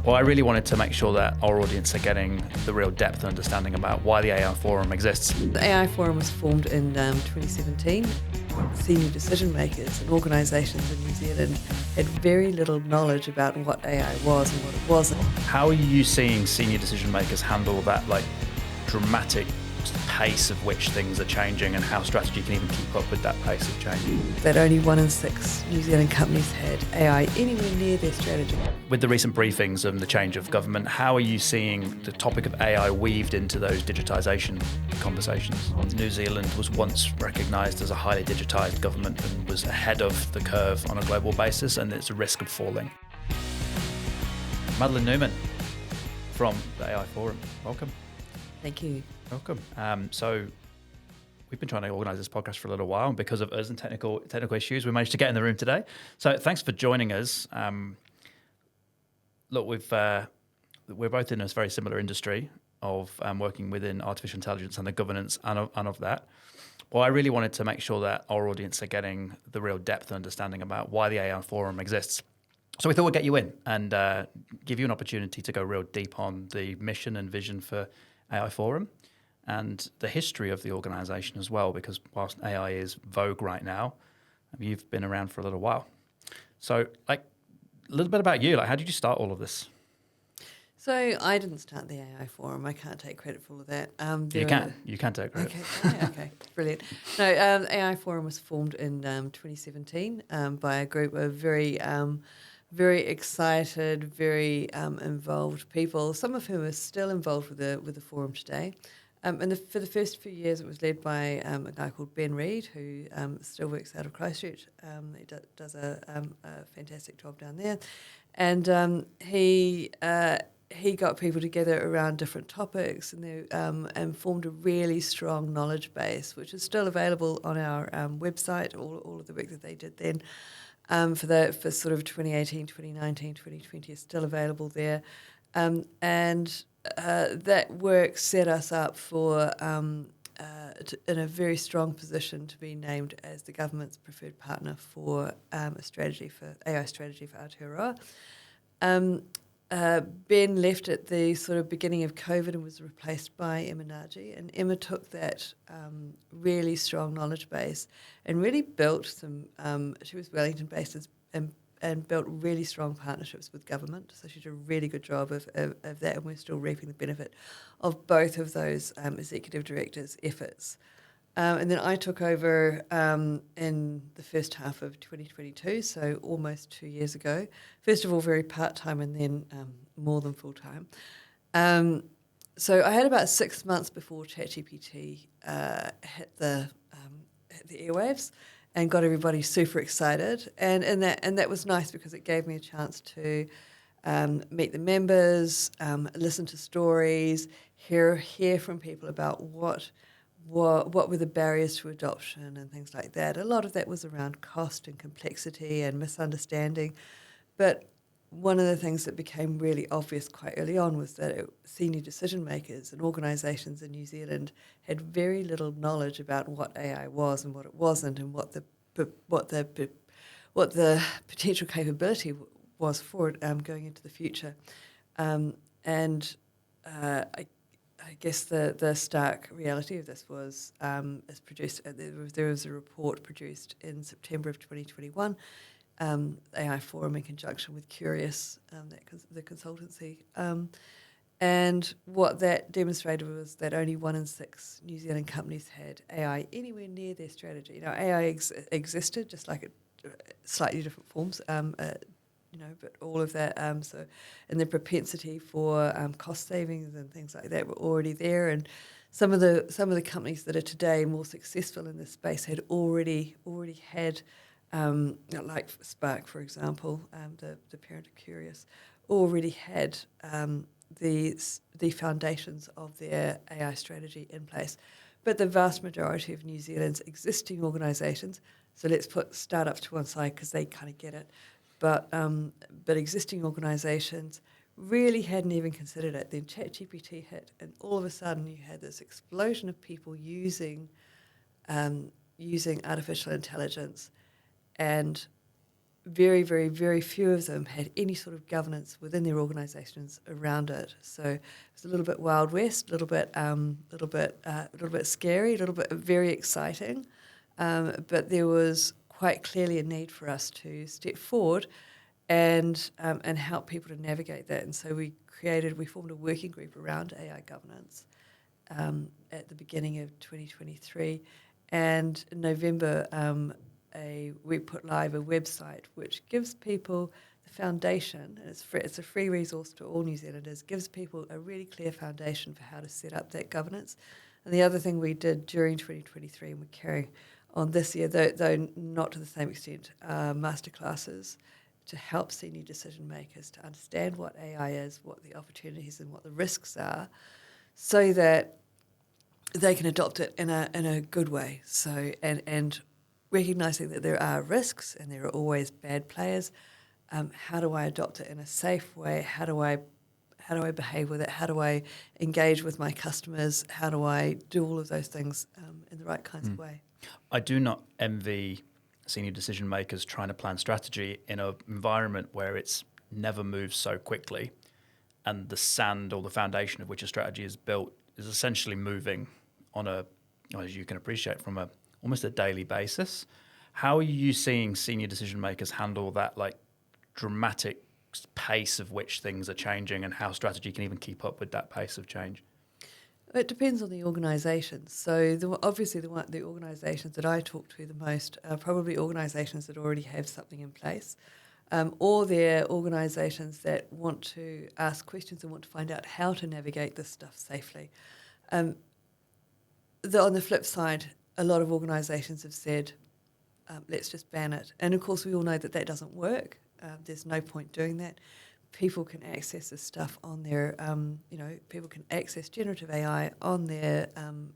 Well, I really wanted to make sure that our audience are getting the real depth and understanding about why the AI Forum exists. The AI Forum was formed in 2017. Senior decision makers and organisations in New Zealand had very little knowledge about what AI was and what it wasn't. How are you seeing senior decision makers handle that dramatic pace of which things are changing, and how strategy can even keep up with that pace of change? That only 1 in 6 New Zealand companies had AI anywhere near their strategy. With the recent briefings and the change of government, how are you seeing the topic of AI weaved into those digitisation conversations? New Zealand was once recognised as a highly digitised government and was ahead of the curve on a global basis, and it's a risk of falling. Madeline Newman from the AI Forum, welcome. Thank you. Welcome. So we've been trying to organise this podcast for a little while, and because of us and technical issues, we managed to get in the room today. So thanks for joining us. Look, we're both in a very similar industry of working within artificial intelligence and the governance and of that. Well, I really wanted to make sure that our audience are getting the real depth and understanding about why the AI Forum exists. So we thought we'd get you in and give you an opportunity to go real deep on the mission and vision for AI Forum and the history of the organisation as well, because whilst AI is vogue right now, you've been around for a little while. So, a little bit about you. How did you start all of this? So I didn't start the AI Forum. I can't take credit for all of that. You can take credit. Okay, brilliant. No, AI Forum was formed in 2017 by a group of very excited, very involved people, some of whom are still involved with the forum today. For the first few years, it was led by a guy called Ben Reid, who still works out of Christchurch. He does a fantastic job down there. And he got people together around different topics and formed a really strong knowledge base, which is still available on our website, all of the work that they did then. For sort of 2018, 2019, 2020 is still available there. That work set us up for in a very strong position to be named as the government's preferred partner for AI strategy for Aotearoa. Ben left at the sort of beginning of COVID and was replaced by Emma Nagy, and Emma took that really strong knowledge base and really built some. She was Wellington-based and built really strong partnerships with government. So she did a really good job of that, and we're still reaping the benefit of both of those executive directors' efforts. And then I took over in the first half of 2022, so almost 2 years ago. First of all, very part-time, and then more than full-time. So I had about 6 months before ChatGPT hit the airwaves and got everybody super excited. And that was nice because it gave me a chance to meet the members, listen to stories, hear from people about what were the barriers to adoption and things like that. A lot of that was around cost and complexity and misunderstanding. But one of the things that became really obvious quite early on was that senior decision makers and organisations in New Zealand had very little knowledge about what AI was and what it wasn't, and what the potential capability was for it going into the future. I guess the stark reality of this was as produced. There was a report produced in September of 2021, AI Forum in conjunction with Curious, the consultancy, and what that demonstrated was that only 1 in 6 New Zealand companies had AI anywhere near their strategy. Now, AI existed, just like slightly different forms. But all of that, and the propensity for cost savings and things like that were already there. And some of the companies that are today more successful in this space had already had, like Spark, for example, the parent of Curious, already had the foundations of their AI strategy in place. But the vast majority of New Zealand's existing organisations, so let's put startups to one side because they kind of get it. But existing organisations really hadn't even considered it. Then ChatGPT hit, and all of a sudden you had this explosion of people using artificial intelligence, and very, very, very few of them had any sort of governance within their organisations around it. So it was a little bit Wild West, a little bit scary, a little bit very exciting, but there was quite clearly a need for us to step forward and help people to navigate that. And so we formed a working group around AI governance at the beginning of 2023, and in November. We put live a website which gives people the foundation, and it's a free resource to all New Zealanders, gives people a really clear foundation for how to set up that governance. And the other thing we did during 2023, and we carry on this year, though not to the same extent, masterclasses to help senior decision makers to understand what AI is, what the opportunities and what the risks are, so that they can adopt it in a good way. So and recognising that there are risks and there are always bad players, how do I adopt it in a safe way? How do I behave with it? How do I engage with my customers? How do I do all of those things in the right kinds of way? I do not envy senior decision makers trying to plan strategy in an environment where it's never moves so quickly, and the sand or the foundation of which a strategy is built is essentially moving on as you can appreciate, from almost a daily basis. How are you seeing senior decision makers handle that dramatic pace of which things are changing, and how strategy can even keep up with that pace of change? It depends on the organisation. So obviously the organisations that I talk to the most are probably organisations that already have something in place, or they're organisations that want to ask questions and want to find out how to navigate this stuff safely. On the flip side, a lot of organisations have said, let's just ban it. And of course, we all know that doesn't work. There's no point doing that. People can access this stuff on their, people can access generative AI on their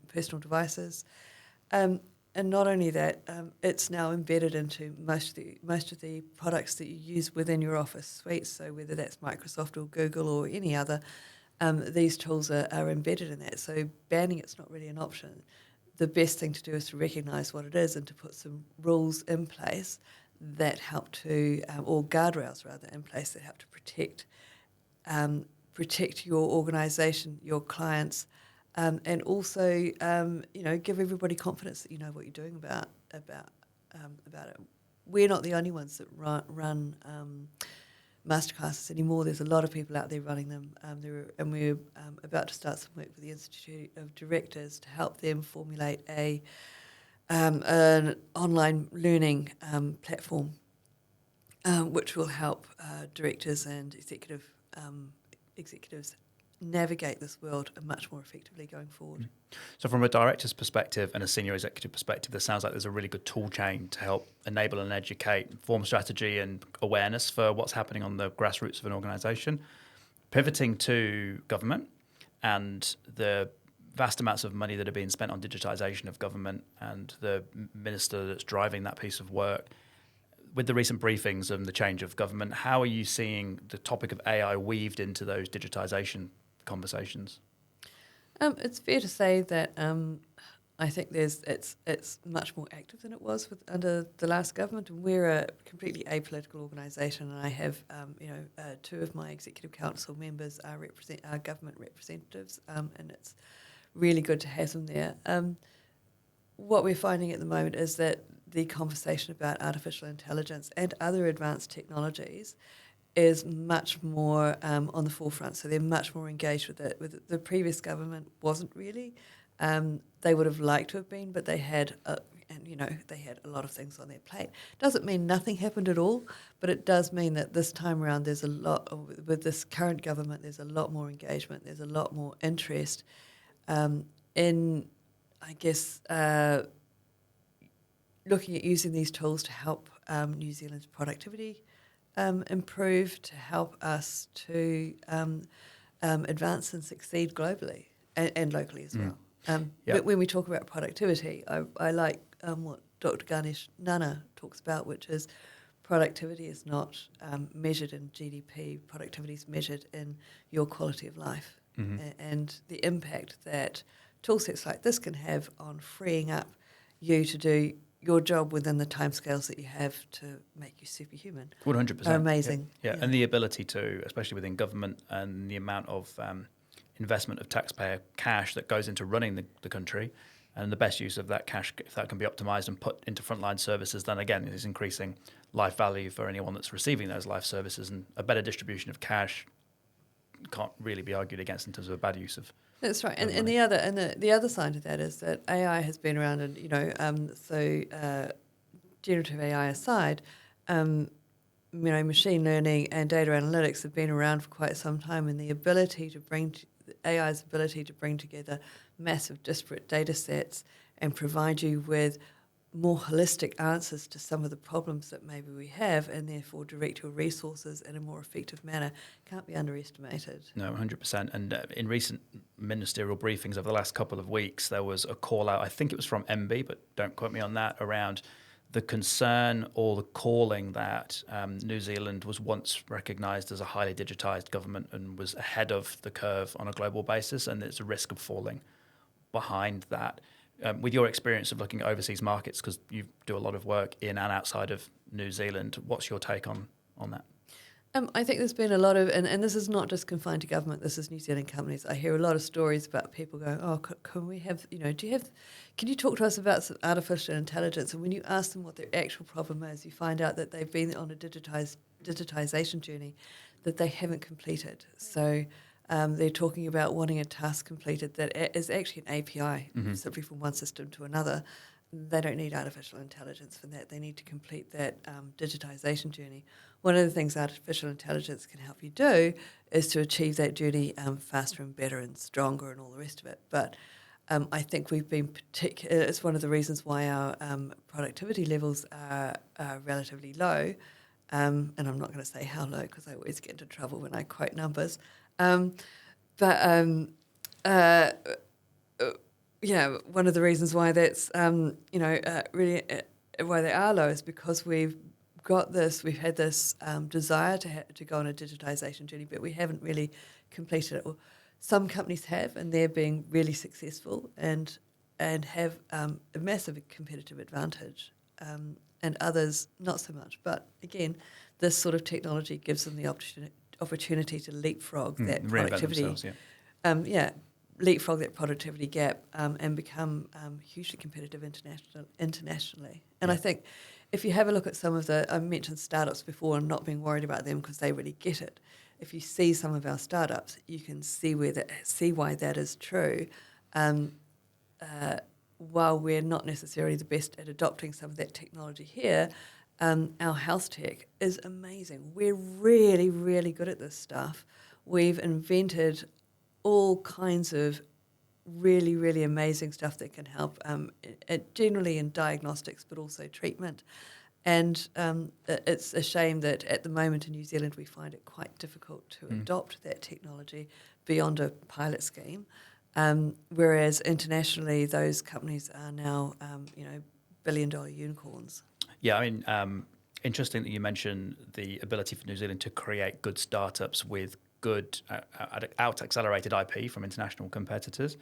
personal devices. And not only that, it's now embedded into most of the products that you use within your Office suite. So whether that's Microsoft or Google or any other, these tools are embedded in that. So banning it's not really an option. The best thing to do is to recognise what it is and to put some rules in place that help to, or guardrails rather, in place that help to protect your organisation, your clients, and also give everybody confidence that you know what you're doing about it. We're not the only ones that run masterclasses anymore. There's a lot of people out there running them, and we're about to start some work with the Institute of Directors to help them formulate an online learning platform, which will help directors and executives navigate this world much more effectively going forward. So from a director's perspective and a senior executive perspective, this sounds like there's a really good tool chain to help enable and educate, form strategy and awareness for what's happening on the grassroots of an organisation. Pivoting to government and the vast amounts of money that are being spent on digitisation of government and the minister that's driving that piece of work, with the recent briefings and the change of government, how are you seeing the topic of AI weaved into those digitisation conversations? It's fair to say that I think it's much more active than it was under the last government, and we're a completely apolitical organisation. And I have, two of my executive council members are government representatives, and it's really good to have them there. What we're finding at the moment is that the conversation about artificial intelligence and other advanced technologies is much more on the forefront. So they're much more engaged with it. With the previous government wasn't really. They would have liked to have been, but they had they had a lot of things on their plate. Doesn't mean nothing happened at all, but it does mean that this time around there's a lot with this current government. There's a lot more engagement. There's a lot more interest in, I guess, looking at using these tools to help New Zealand's productivity improve, to help us to advance and succeed globally and locally as well. But when we talk about productivity, I like what Dr. Ganesh Nana talks about, which is productivity is not measured in GDP. Productivity is measured in your quality of life, and the impact that tool sets like this can have on freeing up you to do your job within the timescales that you have to make you superhuman 100%. are amazing. Yeah. And the ability to, especially within government, and the amount of investment of taxpayer cash that goes into running the country, and the best use of that cash, if that can be optimized and put into frontline services, then again, it is increasing life value for anyone that's receiving those life services, and a better distribution of cash can't really be argued against in terms of a bad use of. That's right. And the other side of that is that AI has been around, and generative AI aside, machine learning and data analytics have been around for quite some time, and the ability to AI's ability to bring together massive disparate data sets and provide you with more holistic answers to some of the problems that maybe we have, and therefore direct your resources in a more effective manner, can't be underestimated. No, 100%. And in recent ministerial briefings over the last couple of weeks, there was a call out, I think it was from MB, but don't quote me on that, around the concern or the calling that New Zealand was once recognised as a highly digitised government and was ahead of the curve on a global basis, and there's a risk of falling behind that. With your experience of looking at overseas markets, because you do a lot of work in and outside of New Zealand, what's your take on that? I think there's been a lot of, and this is not just confined to government, this is New Zealand companies. I hear a lot of stories about people going, oh, can we have, can you talk to us about some artificial intelligence? And when you ask them what their actual problem is, you find out that they've been on a digitization journey that they haven't completed. So they're talking about wanting a task completed that is actually an API, simply from one system to another. They don't need artificial intelligence for that. They need to complete that digitization journey. One of the things artificial intelligence can help you do is to achieve that journey faster and better and stronger and all the rest of it. But I think we've been it's one of the reasons why our productivity levels are relatively low. And I'm not going to say how low because I always get into trouble when I quote numbers. One of the reasons why that's, really why they are low is because we've had this desire to go on a digitization journey, but we haven't really completed it. Well, some companies have, and they're being really successful and have a massive competitive advantage, and others not so much. But again, this sort of technology gives them the opportunity to leapfrog that productivity. Leapfrog that productivity gap and become hugely competitive internationally. And I think if you have a look at some of I mentioned startups before and not being worried about them because they really get it. If you see some of our startups, you can see why that is true. While we're not necessarily the best at adopting some of that technology here, our health tech is amazing. We're really, really good at this stuff. We've invented all kinds of really, really amazing stuff that can help generally in diagnostics, but also treatment. And it's a shame that at the moment in New Zealand we find it quite difficult to adopt that technology beyond a pilot scheme, whereas internationally those companies are now, billion-dollar unicorns. Yeah, I mean, interesting that you mentioned the ability for New Zealand to create good startups with good out-accelerated IP from international competitors.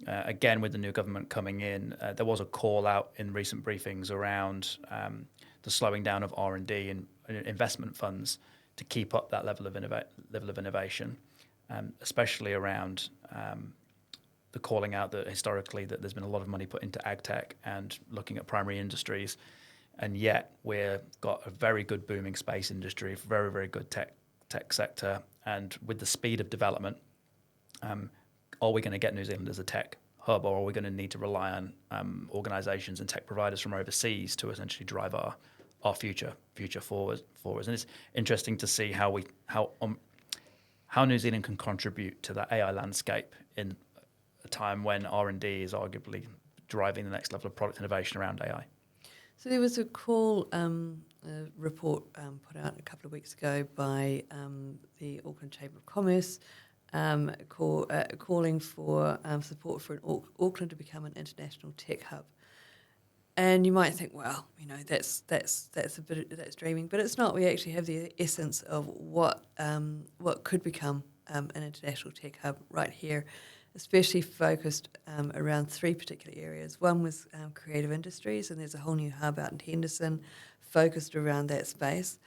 Again, with the new government coming in, there was a call out in recent briefings around the slowing down of R&D and investment funds to keep up that level of innovation, especially around the calling out that historically that there's been a lot of money put into ag tech and looking at primary industries, and yet we've got a very good booming space industry, very, very good tech sector, and with the speed of development, are we going to get New Zealand as a tech hub, or are we going to need to rely on organisations and tech providers from overseas to essentially drive our future forward? And it's interesting to see how New Zealand can contribute to that AI landscape in a time when R&D is arguably driving the next level of product innovation around AI. So there was a report put out a couple of weeks ago by the Auckland Chamber of Commerce calling for support for Auckland to become an international tech hub. And you might think, well, that's dreaming, but it's not. We actually have the essence of what could become an international tech hub right here especially focused around three particular areas. One was creative industries, and there's a whole new hub out in Henderson focused around that space.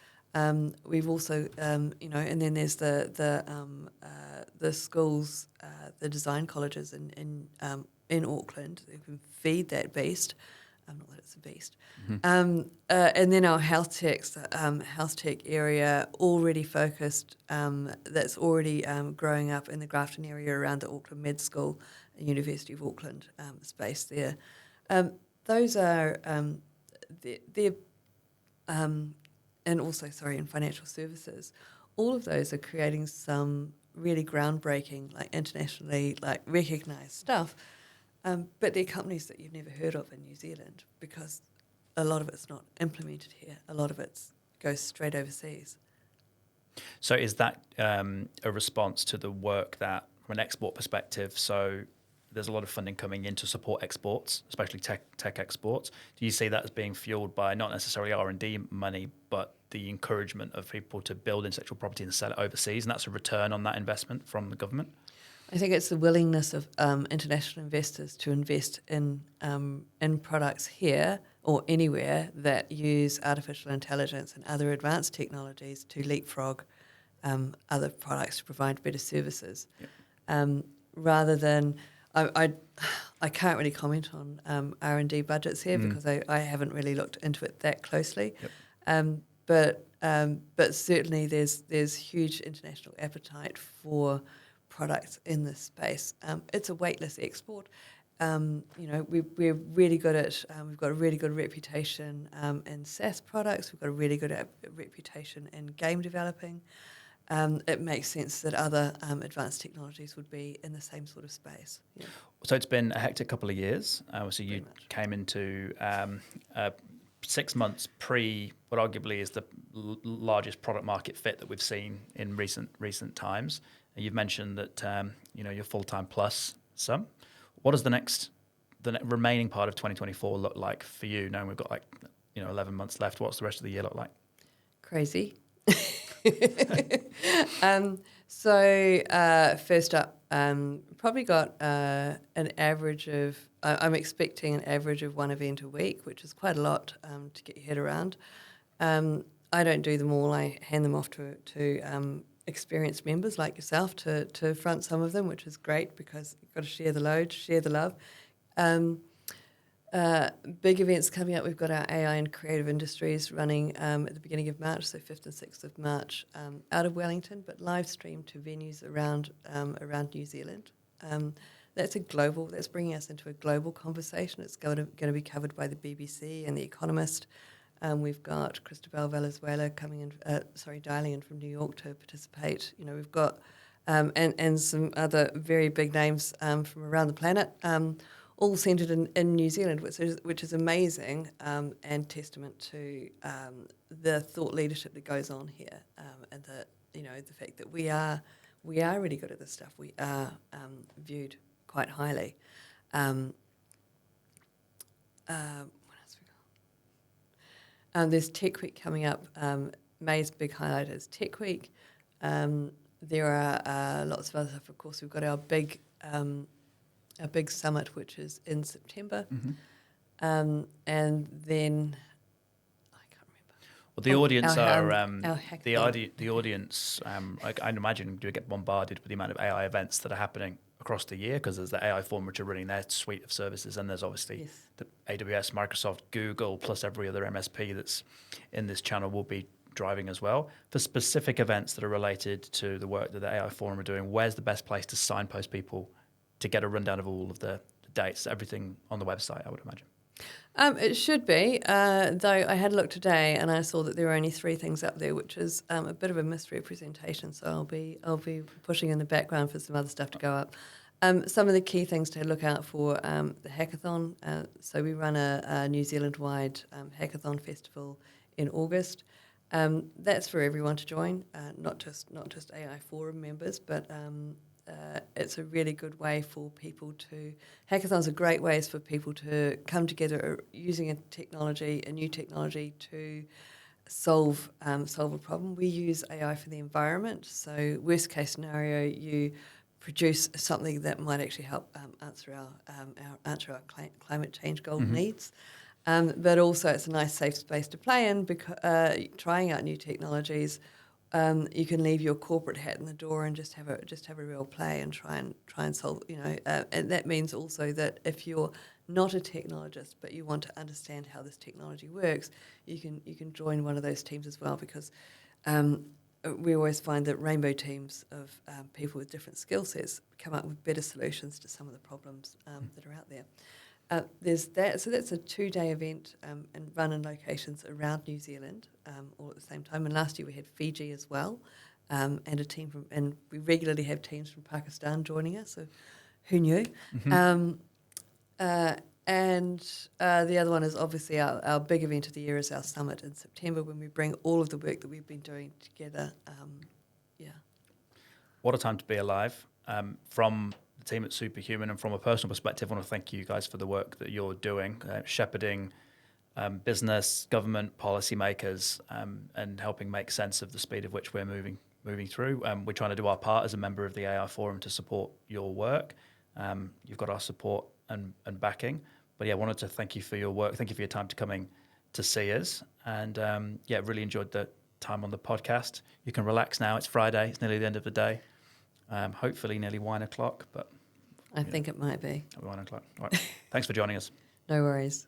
We've also, and then there's the schools, the design colleges in Auckland who can feed that beast. Not that it's a beast. And then our health tech area already focused, that's already growing up in the Grafton area around the Auckland Med School, University of Auckland space there. Those are, they're and also, in financial services. All of those are creating some really groundbreaking, like internationally recognised stuff. But they're companies that you've never heard of in New Zealand because a lot of it's not implemented here. A lot of it goes straight overseas. So is that a response to the work that, from an export perspective, so there's a lot of funding coming in to support exports, especially tech exports. Do you see that as being fueled by not necessarily R&D money, but the encouragement of people to build intellectual property and sell it overseas, and that's a return on that investment from the government? I think it's the willingness of international investors to invest in products here or anywhere that use artificial intelligence and other advanced technologies to leapfrog other products to provide better services. Yep. Rather than, I can't really comment on R&D budgets here because I haven't really looked into it that closely. Yep. But certainly there's huge international appetite for products in this space. It's a weightless export. We're really good at. We've got a really good reputation in SaaS products. We've got a really good reputation in game developing. It makes sense that other advanced technologies would be in the same sort of space. Yeah. So it's been a hectic couple of years. So you came into 6 months pre what arguably is the largest product market fit that we've seen in recent times. You've mentioned that you're full-time plus some. What does the remaining part of 2024 look like for you? Knowing we've got 11 months left, what's the rest of the year look like? Crazy. So first up, probably got an average of. I'm expecting an average of one event a week, which is quite a lot to get your head around. I don't do them all. I hand them off to experienced members like yourself to front some of them, which is great because you've got to share the load, share the love. Big events coming up. We've got our AI and creative industries running at the beginning of March, so 5th and 6th of March, out of Wellington, but live streamed to venues around New Zealand. That's bringing us into a global conversation. It's going to be covered by the BBC and The Economist. We've got Cristobal Valenzuela dialing in from New York to participate. We've got and some other very big names from around the planet, all centred in New Zealand, which is amazing and testament to the thought leadership that goes on here, and the fact that we are really good at this stuff. We are viewed quite highly. There's Tech Week coming up. May's big highlight is Tech Week. There are lots of other stuff. Of course, we've got our big summit, which is in September, and then I can't remember. Well, the audience the audience. I imagine do get bombarded with the amount of AI events that are happening across the year because there's the AI Forum which are running their suite of services, and there's obviously the AWS, Microsoft, Google, plus every other MSP that's in this channel will be driving as well. For specific events that are related to the work that the AI Forum are doing, where's the best place to signpost people to get a rundown of all of the dates, everything on the website, I would imagine? It should be, though I had a look today and I saw that there were only 3 things up there, which is a bit of a misrepresentation. So I'll be pushing in the background for some other stuff to go up. Some of the key things to look out for the hackathon. So we run a New Zealand-wide hackathon festival in August. That's for everyone to join, not just AI Forum members, but it's a really good way for people to. Hackathons are great ways for people to come together using a new technology to solve a problem. We use AI for the environment. So worst case scenario, you produce something that might actually help answer our climate change goal needs. But also, it's a nice, safe space to play in because trying out new technologies. You can leave your corporate hat in the door and just have a real play and try and solve. And that means also that if you're not a technologist but you want to understand how this technology works, you can join one of those teams as well, because we always find that rainbow teams of people with different skill sets come up with better solutions to some of the problems that are out there. There's that, so that's a 2-day event and run in locations around New Zealand all at the same time. And last year we had Fiji as well, and a team and we regularly have teams from Pakistan joining us. So who knew? And the other one is obviously our big event of the year is our summit in September, when we bring all of the work that we've been doing together. What a time to be alive. From the team at SupaHuman and from a personal perspective, I want to thank you guys for the work that you're doing, shepherding business, government, policymakers, and helping make sense of the speed of which we're moving through. We're trying to do our part as a member of the AI Forum to support your work. You've got our support and backing. But I wanted to thank you for your work. Thank you for your time to coming to see us. And really enjoyed the time on the podcast. You can relax now. It's Friday. It's nearly the end of the day. Hopefully nearly wine o'clock, but I think it might be. 1 o'clock. All right. Thanks for joining us. No worries.